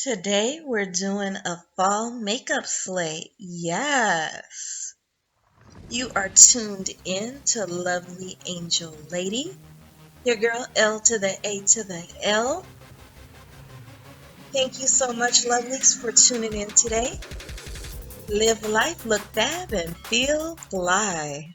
Today we're doing a fall makeup slate. Yes. You are tuned in to Lovely Angel Lady, your girl L to the A to the L. Thank you so much, lovelies, for tuning in today. Live life, look fab, and feel fly.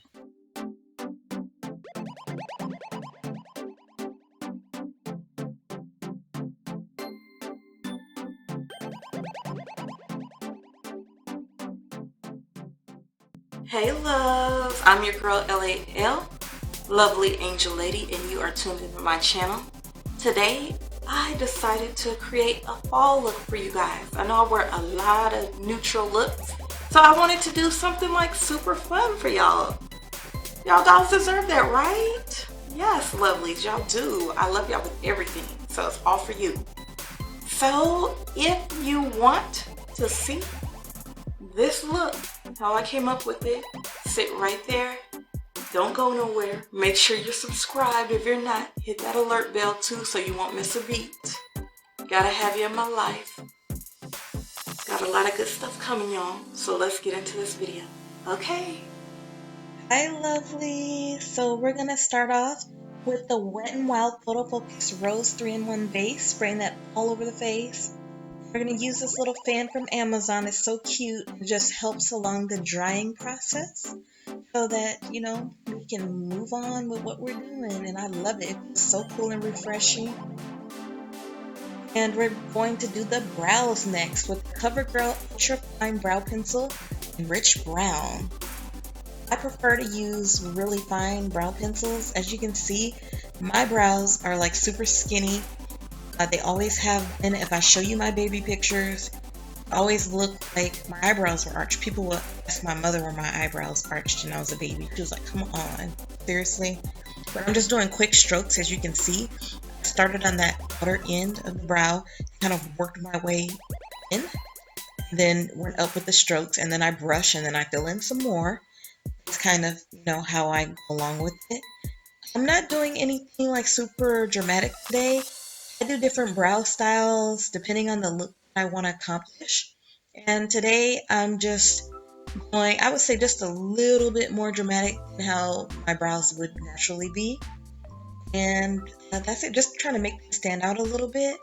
Hey loves, I'm your girl LAL, Lovely Angel Lady, and you are tuned into my channel. Today, I decided to create a fall look for you guys. I know I wear a lot of neutral looks, so I wanted to do something like super fun for y'all. Y'all dolls deserve that, right? Yes, lovelies, y'all do. I love y'all with everything, so it's all for you. So, if you want to see this look, how I came up with it, sit right there. Don't go nowhere. Make sure you're subscribed. If you're not, hit that alert bell too so you won't miss a beat. Gotta have you in my life. Got a lot of good stuff coming, y'all. So let's get into this video. Okay. Hi, lovely. So we're going to start off with the Wet n Wild Photo Focus Rose 3-in-1 base, spraying that all over the face. We're going to use this little fan from Amazon. It's so cute. It just helps along the drying process so that, we can move on with what we're doing. And I love it. It's so cool and refreshing. And we're going to do the brows next with CoverGirl Ultra Fine Brow Pencil in Rich Brown. I prefer to use really fine brow pencils. As you can see, my brows are like super skinny. They always have been. If I show you my baby pictures, always look like my eyebrows were arched. People would ask my mother were my eyebrows arched when I was a baby. She was like, come on, seriously? But I'm just doing quick strokes. As you can see, I started on that outer end of the brow, kind of worked my way in, then went up with the strokes, and then I brush, and then I fill in some more. It's kind of, how I go along with it. I'm not doing anything like super dramatic today. I do different brow styles depending on the look I want to accomplish. And today I'm just going, I would say just a little bit more dramatic than how my brows would naturally be. And that's it, just trying to make it stand out a little bit.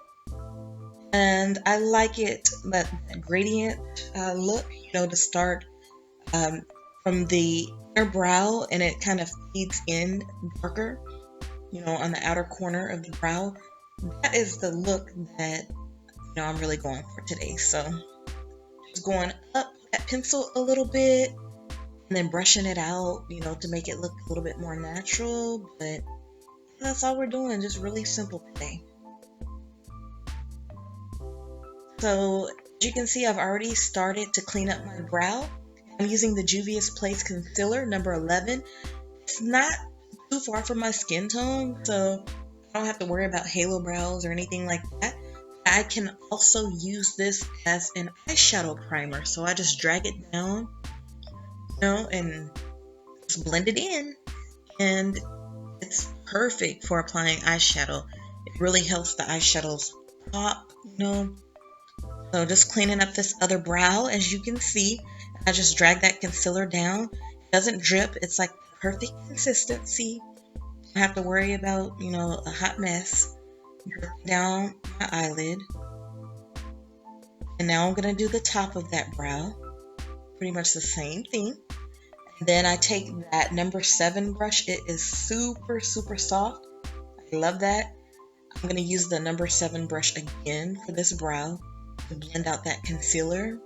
And I like it, that gradient look, to start from the inner brow, and it kind of feeds in darker, on the outer corner of the brow. That is the look that, I'm really going for today. So just going up that pencil a little bit and then brushing it out, to make it look a little bit more natural. But that's all we're doing, just really simple today. So as you can see, I've already started to clean up my brow. I'm using the Juvias Place concealer, number 11. It's not too far from my skin tone, so I don't have to worry about halo brows or anything like that. I can also use this as an eyeshadow primer, so I just drag it down, and just blend it in, and it's perfect for applying eyeshadow. It really helps the eyeshadows pop, So just cleaning up this other brow, as you can see, I just drag that concealer down. It doesn't drip. It's like perfect consistency. I don't have to worry about, a hot mess. Down my eyelid. And now I'm going to do the top of that brow. Pretty much the same thing. And then I take that number 7 brush. It is super, super soft. I love that. I'm going to use the number 7 brush again for this brow to blend out that concealer.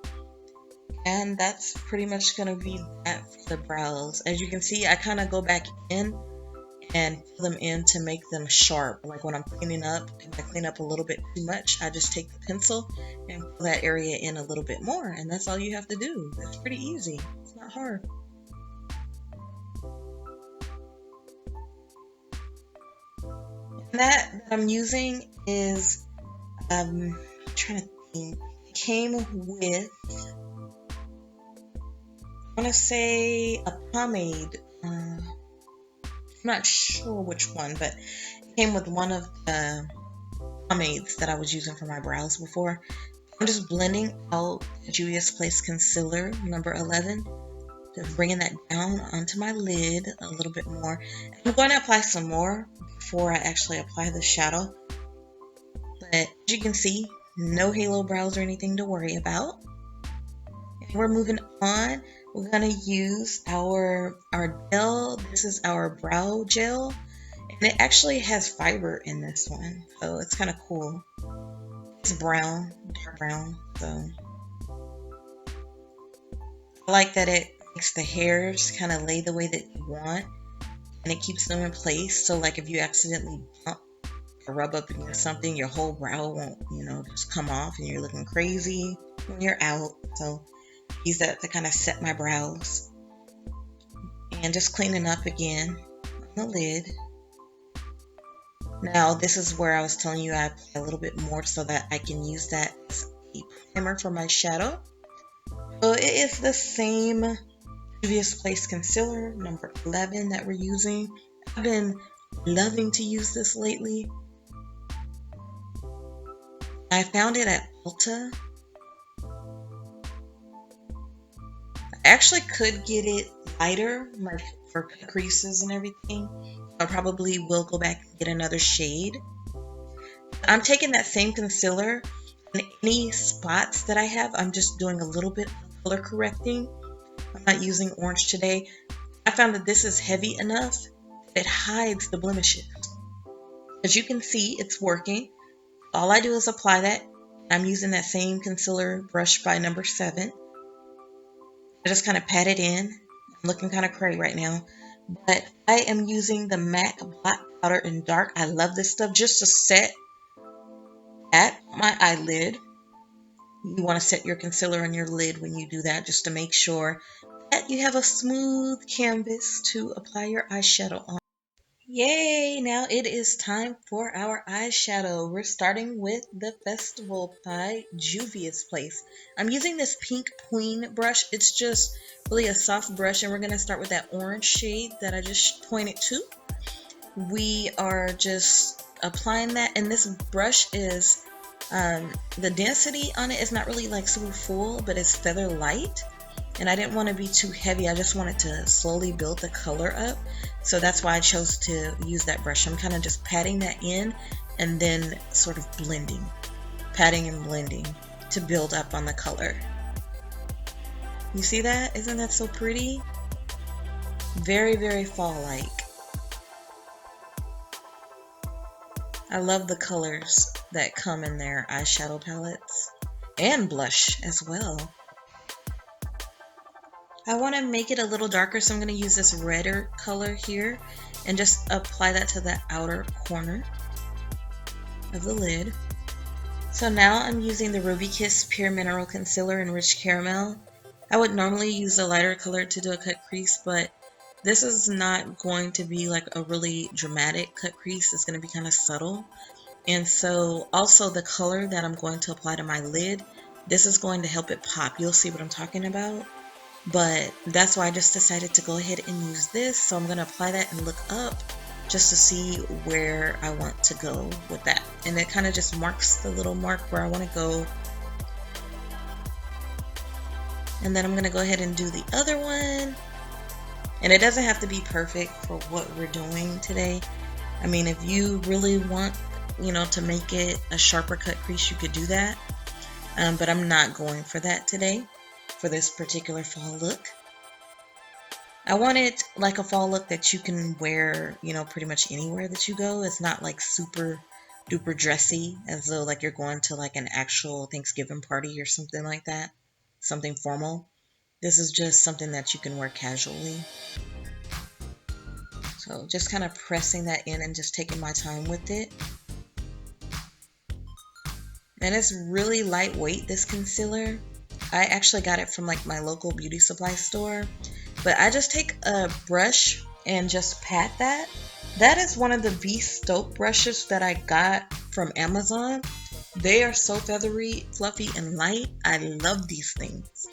And that's pretty much going to be that for the brows. As you can see, I kind of go back in and fill them in to make them sharp. Like when I'm cleaning up, if I clean up a little bit too much, I just take the pencil and fill that area in a little bit more. And that's all you have to do. It's pretty easy. It's not hard. And that I'm using is, I'm trying to think, it came with, I want to say a pomade. I'm not sure which one, but it came with one of the pomades that I was using for my brows before. I'm just blending out the Juvias Place concealer number 11, just bringing that down onto my lid a little bit more. I'm going to apply some more before I actually apply the shadow, but as you can see, no halo brows or anything to worry about. And we're moving on. We're going to use our Ardell. This is our brow gel, and it actually has fiber in this one, so it's kind of cool. It's brown, dark brown, so I like that it makes the hairs kind of lay the way that you want, and it keeps them in place. So like if you accidentally bump or rub up against something, your whole brow won't, just come off and you're looking crazy when you're out. So use that to kind of set my brows. And just cleaning up again on the lid. Now this is where I was telling you I apply a little bit more so that I can use that as a primer for my shadow. So it is the same Juvias Place concealer number 11 that we're using. I've been loving to use this lately. I found it at Ulta. I actually could get it lighter, like for creases and everything. I probably will go back and get another shade. I'm taking that same concealer, and any spots that I have, I'm just doing a little bit of color correcting. I'm not using orange today. I found that this is heavy enough that it hides the blemishes. As you can see, it's working. All I do is apply that. I'm using that same concealer brush by number 7. I just kind of pat it in. I'm looking kind of cray right now. But I am using the MAC Blot Powder in Dark. I love this stuff just to set at my eyelid. You want to set your concealer on your lid when you do that, just to make sure that you have a smooth canvas to apply your eyeshadow on. Yay! Now it is time for our eyeshadow. We're starting with the Festival by Juvias Place. I'm using this pink Queen brush. It's just really a soft brush, and we're going to start with that orange shade that I just pointed to. We are just applying that, and this brush is, the density on it is not really like super full, but it's feather light. And I didn't want to be too heavy. I just wanted to slowly build the color up. So that's why I chose to use that brush. I'm kind of just patting that in and then sort of blending. Patting and blending to build up on the color. You see that? Isn't that so pretty? Very, very fall-like. I love the colors that come in their eyeshadow palettes. And blush as well. I want to make it a little darker, so I'm going to use this redder color here and just apply that to the outer corner of the lid. So now I'm using the Ruby Kiss Pure Mineral Concealer in Rich Caramel. I would normally use a lighter color to do a cut crease, but this is not going to be like a really dramatic cut crease. It's going to be kind of subtle. And so also the color that I'm going to apply to my lid, this is going to help it pop. You'll see what I'm talking about. But that's why I just decided to go ahead and use this. So I'm going to apply that and look up just to see where I want to go with that. And it kind of just marks the little mark where I want to go. And then I'm going to go ahead and do the other one. And it doesn't have to be perfect for what we're doing today. I mean, if you really want, to make it a sharper cut crease, you could do that. But I'm not going for that today. For this particular fall look. I want it like a fall look that you can wear, pretty much anywhere that you go. It's not like super duper dressy, as though like you're going to like an actual Thanksgiving party or something like that. Something formal. This is just something that you can wear casually. So just kind of pressing that in and just taking my time with it. And it's really lightweight, this concealer. I actually got it from like my local beauty supply store, but I just take a brush and just pat that. That is one of the V-Stoke brushes that I got from Amazon. They are so feathery, fluffy, and light. I love these things.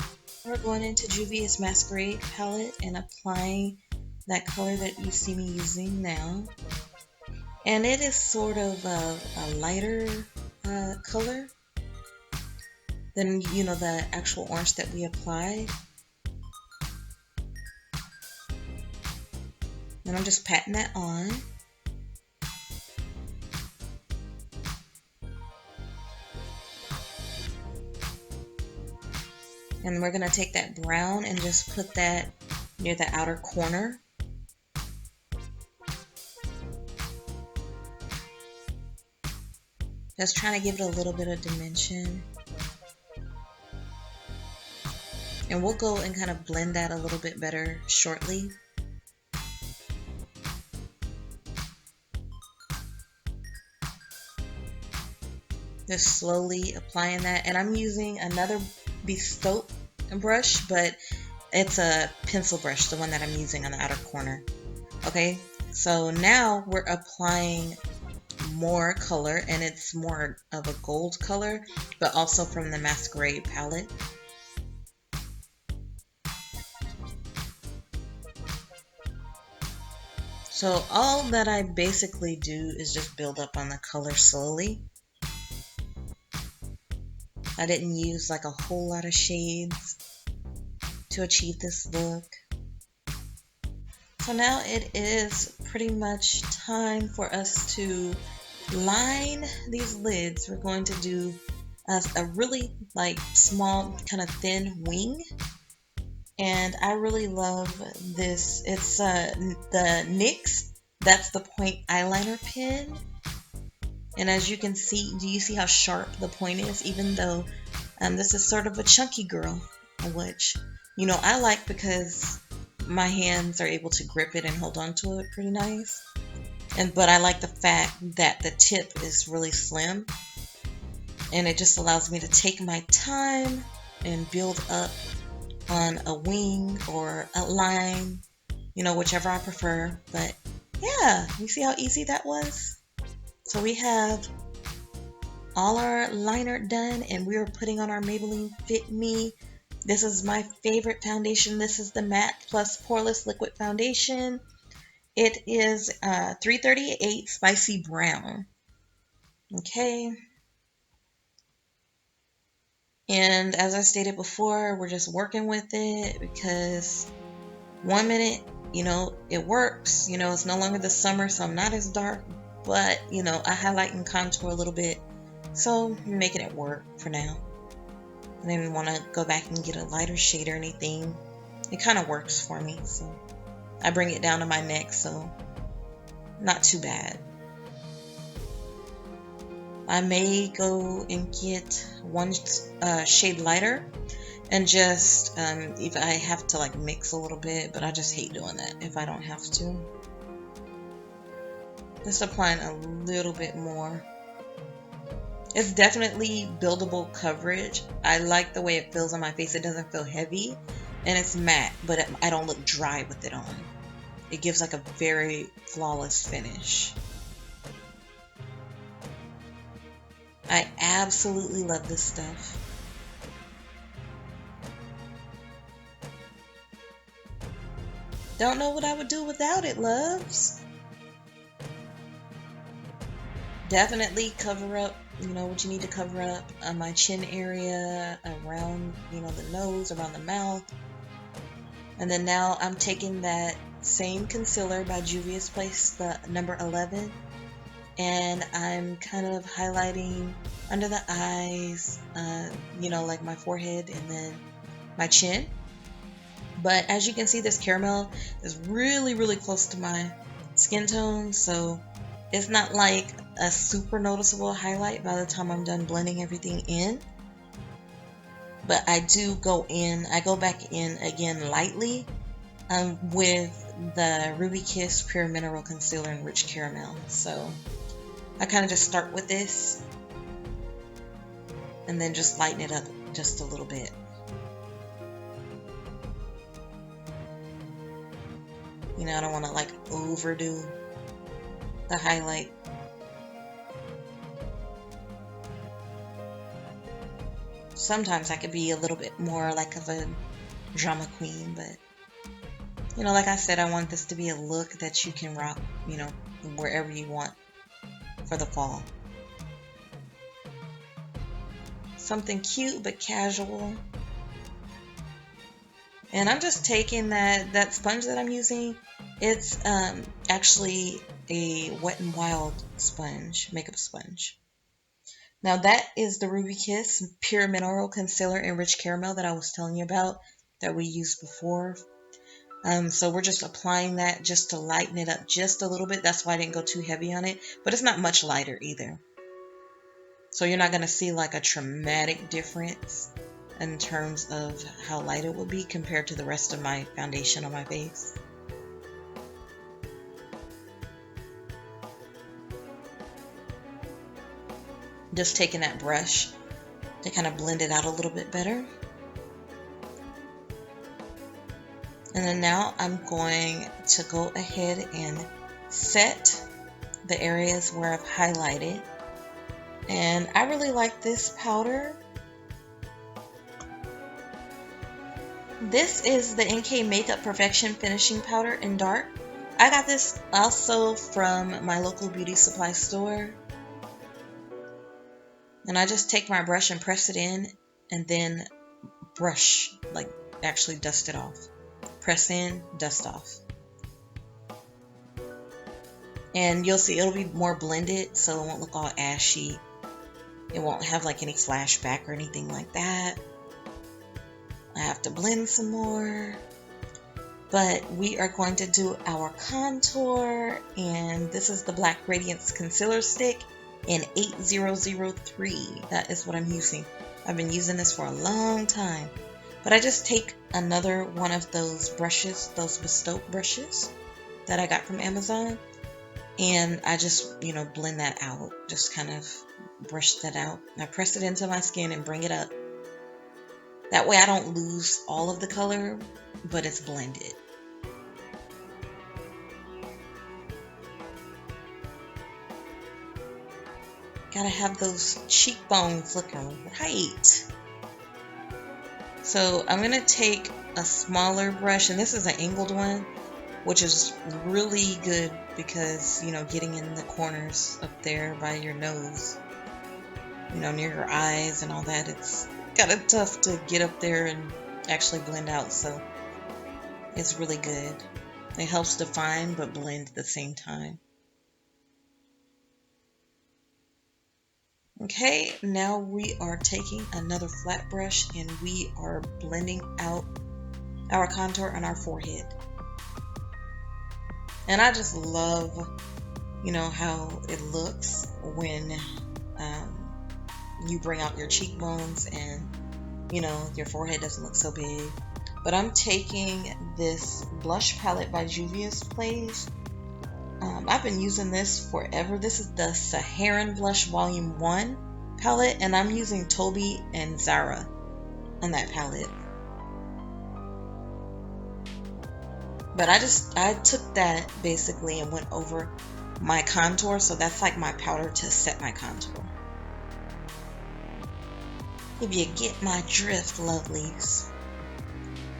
We're going into Juvia's Masquerade palette and applying that color that you see me using now. And it is sort of a lighter color. than, you know, the actual orange that we applied. And I'm just patting that on. And we're going to take that brown and just put that near the outer corner. Just trying to give it a little bit of dimension. And we'll go and kind of blend that a little bit better shortly. Just slowly applying that. And I'm using another Bespoke brush, but it's a pencil brush, the one that I'm using on the outer corner. Okay, so now we're applying more color, and it's more of a gold color, but also from the Masquerade palette. So all that I basically do is just build up on the color slowly. I didn't use like a whole lot of shades to achieve this look. So now it is pretty much time for us to line these lids. We're going to do a really like small kind of thin wing. And I really love this. It's the NYX, that's the point eyeliner pen. And as you can see, do you see how sharp the point is? Even though this is sort of a chunky girl, which, you know, I like because my hands are able to grip it and hold on to it pretty nice. But I like the fact that the tip is really slim. And it just allows me to take my time and build up on a wing or a line, you know, whichever I prefer. But yeah, you see how easy that was? So we have all our liner done, and we are putting on our Maybelline Fit Me. This is my favorite foundation. This is the Matte Plus Poreless Liquid Foundation. It is 338 Spicy Brown. Okay. And as I stated before, we're just working with it because 1 minute, you know, it works. You know, it's no longer the summer, so I'm not as dark. But, you know, I highlight and contour a little bit. So I'm making it work for now. I didn't want to go back and get a lighter shade or anything. It kind of works for me. So I bring it down to my neck, so not too bad. I may go and get one shade lighter and just, if I have to like mix a little bit, but I just hate doing that if I don't have to. Just applying a little bit more. It's definitely buildable coverage. I like the way it feels on my face. It doesn't feel heavy, and it's matte, but I don't look dry with it on. It gives like a very flawless finish. I absolutely love this stuff. Don't know what I would do without it, loves. Definitely cover up, you know, what you need to cover up on my chin area, around, you know, the nose, around the mouth. And then now I'm taking that same concealer by Juvias Place, the number 11, and I'm kind of highlighting under the eyes, you know, like my forehead and then my chin. But as you can see, this caramel is really, really close to my skin tone, so it's not like a super noticeable highlight by the time I'm done blending everything in. But I do go in, I go back in again lightly with the Ruby Kiss Pure Mineral Concealer in Rich Caramel. So I kind of just start with this and then just lighten it up just a little bit. You know, I don't want to like overdo the highlight. Sometimes I could be a little bit more like of a drama queen, but you know, like I said, I want this to be a look that you can rock, you know, wherever you want for the fall. something cute but casual. And I'm just taking that sponge that I'm using. It's actually a Wet n Wild sponge, makeup sponge. Now that is the Ruby Kiss Pure Mineral Concealer Enriched Caramel that I was telling you about that we used before. So we're just applying that just to lighten it up just a little bit. That's why I didn't go too heavy on it, but it's not much lighter either. So you're not going to see like a dramatic difference in terms of how light it will be compared to the rest of my foundation on my face. Just taking that brush to kind of blend it out a little bit better. And then now I'm going to go ahead and set the areas where I've highlighted. And I really like this powder. This is the NK Makeup Perfection Finishing Powder in Dark. I got this also from my local beauty supply store. And I just take my brush and press it in and then brush, like actually dust it off. Press in, dust off. And you'll see it'll be more blended, so it won't look all ashy. It won't have like any flashback or anything like that. I have to blend some more. But we are going to do our contour, and this is the Black Radiance Concealer Stick in 8003. That is what I'm using. I've been using this for a long time. But I just take another one of those brushes, those Bespoke brushes that I got from Amazon, and I just, blend that out. Just kind of brush that out. I press it into my skin and bring it up. That way I don't lose all of the color, but it's blended. Gotta have those cheekbones looking right. So I'm going to take a smaller brush, and this is an angled one, which is really good because, getting in the corners up there by your nose, near your eyes and all that, it's kind of tough to get up there and actually blend out. So it's really good. It helps define but blend at the same time. Okay, now we are taking another flat brush and we are blending out our contour on our forehead. And I just love, how it looks when you bring out your cheekbones and, your forehead doesn't look so big. But I'm taking this blush palette by Juvias Place. I've been using this forever. This is the Saharan Blush Volume 1 palette, and I'm using Toby and Zara on that palette. But I took that basically and went over my contour, so that's like my powder to set my contour. If you get my drift, lovelies.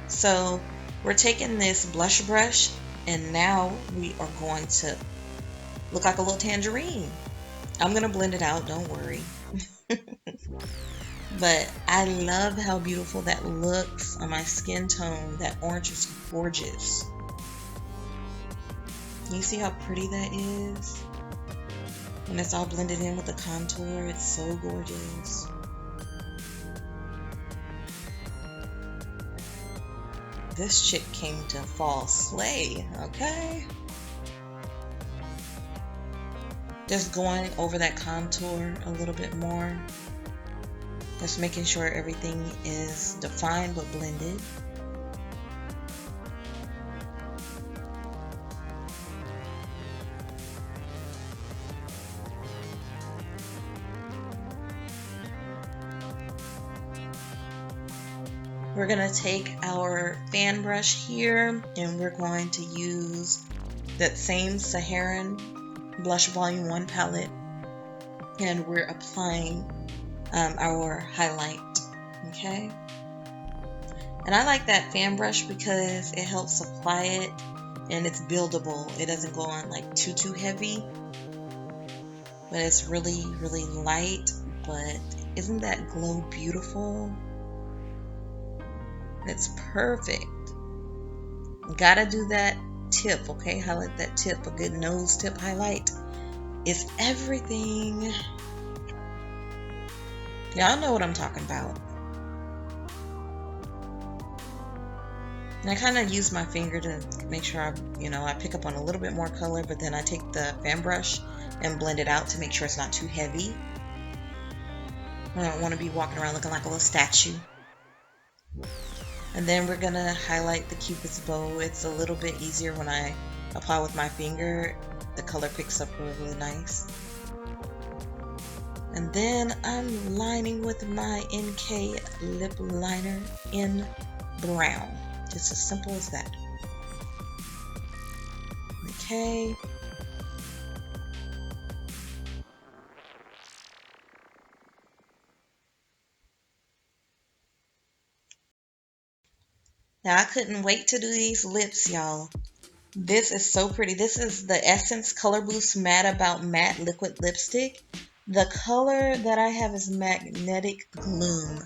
So we're taking this blush brush, and now we are going to look like a little tangerine. I'm going to blend it out, don't worry. But I love how beautiful that looks on my skin tone. That orange is gorgeous. You see how pretty that is? When it's all blended in with the contour, it's so gorgeous. This chick came to fall slay, okay? Just going over that contour a little bit more. Just making sure everything is defined but blended. We're going to take our fan brush here and we're going to use that same Saharan Blush Volume 1 palette, and we're applying our highlight, okay? And I like that fan brush because it helps apply it and it's buildable. It doesn't go on like too heavy, but it's really light, but Isn't that glow beautiful? It's perfect. Gotta do that tip, okay? Highlight that tip. A good nose tip highlight is everything. Y'all know what I'm talking about. And I kind of use my finger to make sure I pick up on a little bit more color, but then I take the fan brush and blend it out to make sure it's not too heavy. I don't want to be walking around looking like a little statue. And then we're gonna highlight the Cupid's bow. It's a little bit easier when I apply with my finger. The color picks up really nice. And then I'm lining with my NK lip liner in brown. Just as simple as that. Okay. Now I couldn't wait to do these lips, y'all. This is so pretty. This is the Essence Color Boost Matte About Matte Liquid Lipstick. The color that I have is Magnetic Gloom.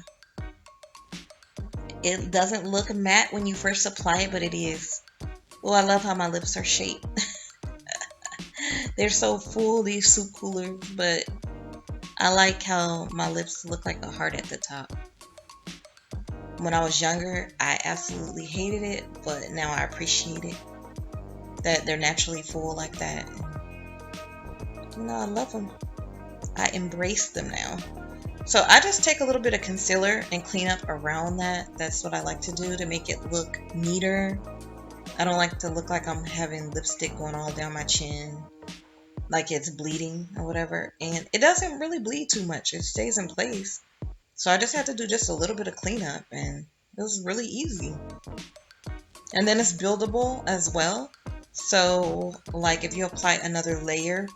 It doesn't look matte when you first apply it, but it is. Oh, I love how my lips are shaped. They're so full, these soup coolers, but I like how my lips look like a heart at the top. When I was younger, I absolutely hated it, but now I appreciate it. That they're naturally full like that. I love them. I embrace them now. So I just take a little bit of concealer and clean up around that. That's what I like to do to make it look neater. I don't like to look like I'm having lipstick going all down my chin, like it's bleeding or whatever. And it doesn't really bleed too much. It stays in place. So I just had to do just a little bit of cleanup, and it was really easy. And then it's buildable as well. So like if you apply another layer,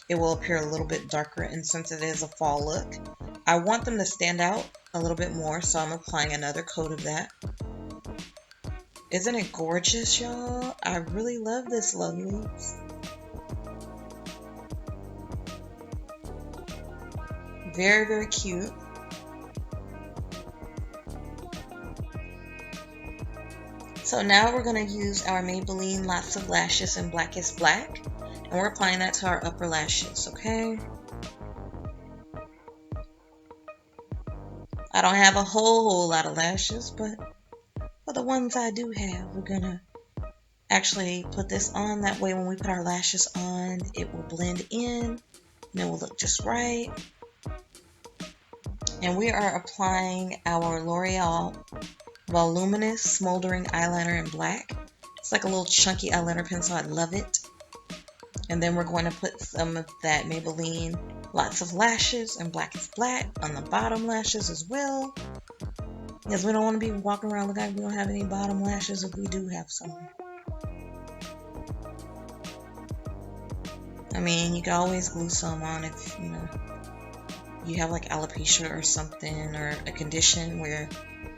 it will appear a little bit darker. And since it is a fall look, I want them to stand out a little bit more. So I'm applying another coat of that. Isn't it gorgeous, y'all? I really love this, lovelies. Very, very cute. So now we're going to use our Maybelline Lots of Lashes in Blackest Black. And we're applying that to our upper lashes, okay? I don't have a whole lot of lashes, but for the ones I do have, we're going to actually put this on. That way when we put our lashes on, it will blend in and it will look just right. And we are applying our L'Oreal Voluminous Smoldering Eyeliner in black. It's like a little chunky eyeliner pencil. I love it. And then we're going to put some of that Maybelline Lots of Lashes in Blackest Black on the bottom lashes as well. Because we don't want to be walking around looking like we don't have any bottom lashes if we do have some. I mean, you can always glue some on if, you have like alopecia or something, or a condition where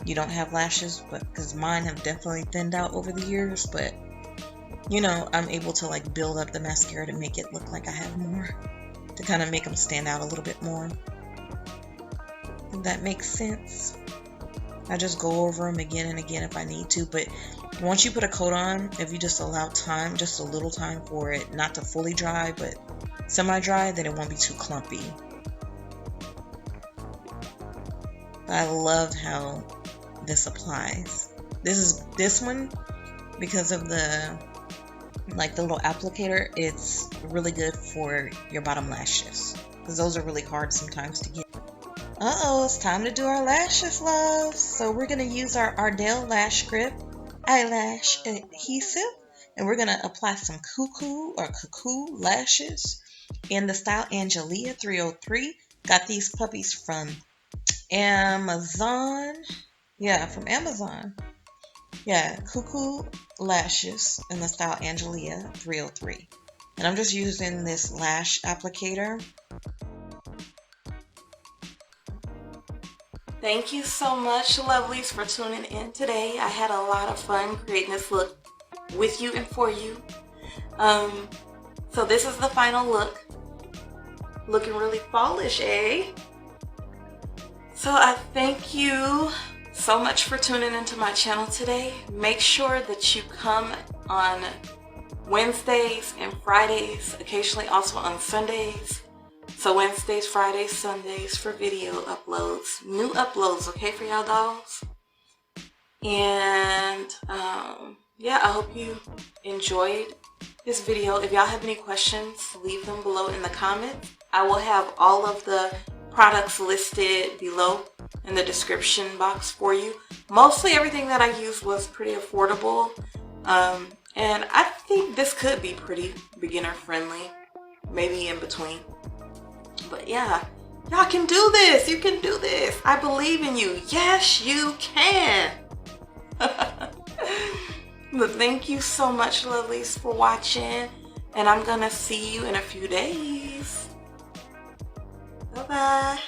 you don't have lashes, but because mine have definitely thinned out over the years, but I'm able to like build up the mascara to make it look like I have more, to kind of make them stand out a little bit more. If that makes sense. I just go over them again and again if I need to, but once you put a coat on, if you just allow time, just a little time for it not to fully dry, but semi-dry, then it won't be too clumpy. I love how this applies. This one, because of the little applicator, it's really good for your bottom lashes, because those are really hard sometimes to get. It's time to do our lashes, loves. So we're going to use our Ardell Lash Grip Eyelash Adhesive, and we're going to apply some Cuckoo lashes in the style Angelia 303. Got these puppies from Amazon. Yeah, from Amazon. Yeah, Cuckoo lashes in the style Angelia 303. And I'm just using this lash applicator. Thank you so much, lovelies, for tuning in today. I had a lot of fun creating this look with you and for you. So this is the final look. Looking really fallish, eh? So I thank you so much for tuning into my channel today. Make sure that you come on Wednesdays and Fridays, occasionally also on Sundays. So Wednesdays, Fridays, Sundays for video uploads. New uploads, okay, for y'all dolls? And yeah, I hope you enjoyed this video. If y'all have any questions, leave them below in the comments. I will have all of the products listed below in the description box for you. Mostly everything that I used was pretty affordable. And I think this could be pretty beginner friendly, maybe in between. But yeah, y'all can do this. You can do this. I believe in you. Yes, you can. But thank you so much, lovelies, for watching. And I'm gonna see you in a few days. Bye-bye.